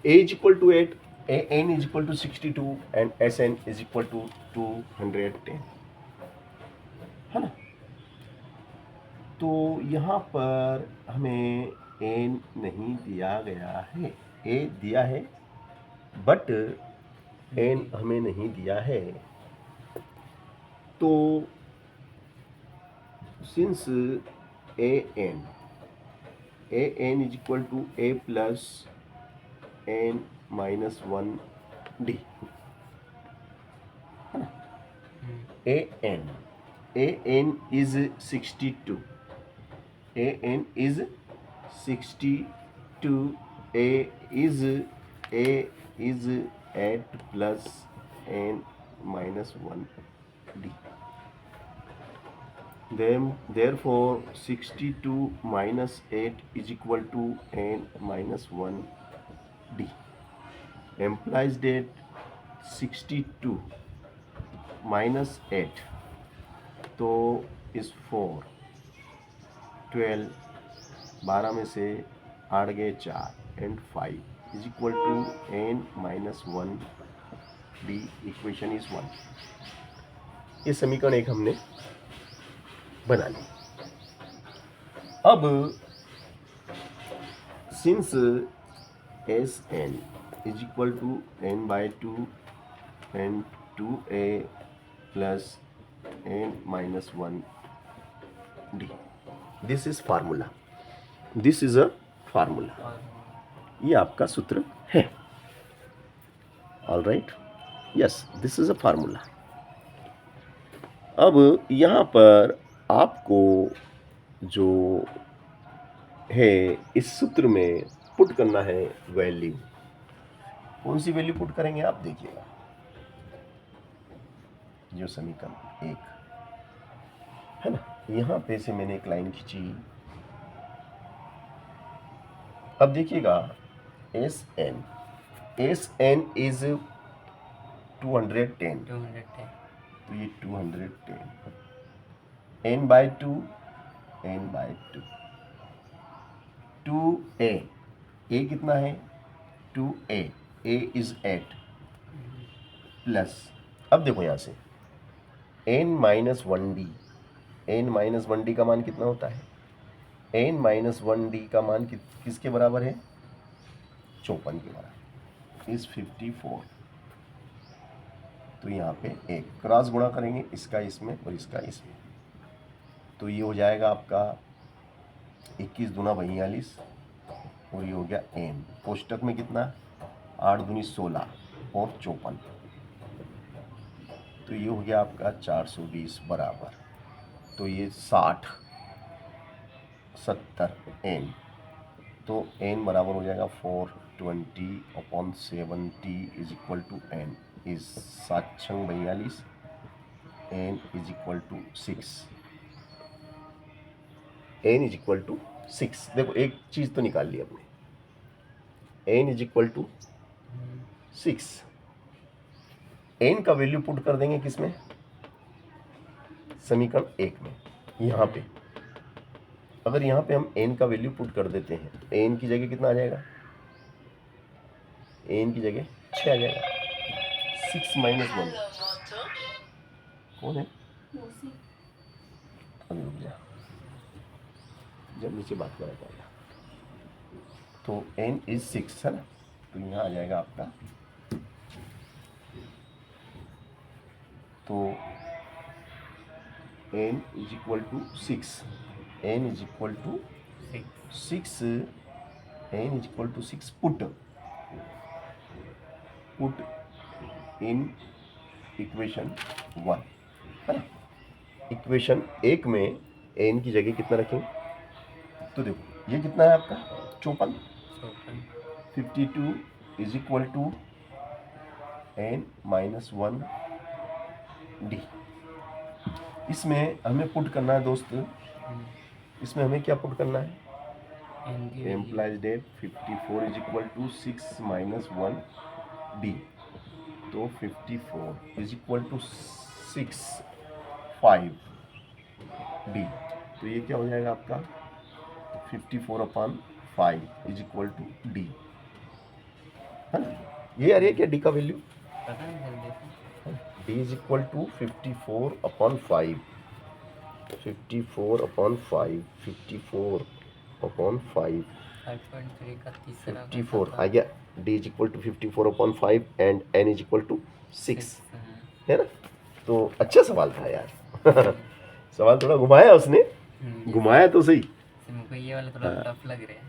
A is equal to 8, AN is equal to 62 and SN is equal to 210, है ना। तो यहाँ पर हमें N नहीं दिया गया है, A दिया है बट N हमें नहीं दिया है। तो since AN is equal to A plus N minus 1D, है ना। AN is 62, AN is 62, A is 8 plus N minus 1D. Therefore 62 minus 8 is equal to N minus 1D. Implies that 62 minus 8 तो is 4, 12, 12 में से 8 गए 4 and 5 is equal to N minus 1D. Equation is 1। ये समीकरण एक हमने बना ली। अब since Sn is equal to n by 2 and 2a plus n minus 1d, this is formula, this is a formula, ये आपका सूत्र है। All right, yes, this is a formula. अब यहाँ पर आपको जो है इस सूत्र में पुट करना है वैल्यू। कौन सी वैल्यू पुट करेंगे आप देखिएगा। जो समीकरण 1 है ना, यहाँ पे से मैंने एक लाइन खींची। अब देखिएगा Sn इज 210, तो ये 210 n by 2 2a, a कितना है 2a, a is 8 प्लस, अब देखो यहाँ से n minus 1d, n minus 1d का मान कितना होता है, n minus 1d का मान किसके बराबर है, 54 के बराबर, इज 54। तो यहाँ पे एक क्रॉस गुणा करेंगे, इसका इसमें और इसका इसमें, तो ये हो जाएगा आपका 21 दूना 42 और ये हो गया n, कोष्टक में कितना 8 दूनी 16 और 54, तो ये हो गया आपका 420 बराबर, तो ये 60 70 n, तो n बराबर हो जाएगा 420/70 is equal to n, is 7×42, n is equal to 6, n is equal to 6। देखो एक चीज तो निकाल ली हमने, n is equal to 6, n का वैल्यू पुट कर देंगे किसमें, समीकरण 1 में। यहाँ पे अगर यहाँ पे हम n का वैल्यू पुट कर देते हैं तो n की जगह कितना आ जाएगा, n की जगह 6 आ जाएगा। 6 minus 1 कौन है, अभी रुक जा, जब नीचे बात करा जाएगा। तो n इज 6 है ना, तो यहाँ आ जाएगा आपका, तो n is equal to 6, n is equal to 6, n is equal to 6 put in equation 1, है ना। इक्वेशन 1 में n की जगह कितना रखेंगे, तो देखो ये कितना है आपका 54, 52 is equal to n minus 1d। इसमें हमें पुट करना है दोस्त, इसमें हमें क्या पुट करना है, implies that 54 is equal to 6 minus 1d, तो 54 इज इक्वल टू 6 5d, तो ये क्या हो जाएगा आपका 54/5 इज इक्वल टू d। है ना। ये आ रही है क्या डी का वैल्यू? पता नहीं चल देखो। डी इज इक्वल टू 54/5, 54/5, 54/5, 5.3 का तीसरा 54 आ गया। D is equal to 54/5 and n is equal to 6, है ना। तो अच्छा सवाल था यार। सवाल थोड़ा घुमाया उसने, घुमाया तो सही। मुझको ये वाला थोड़ा टफ लग रहा है।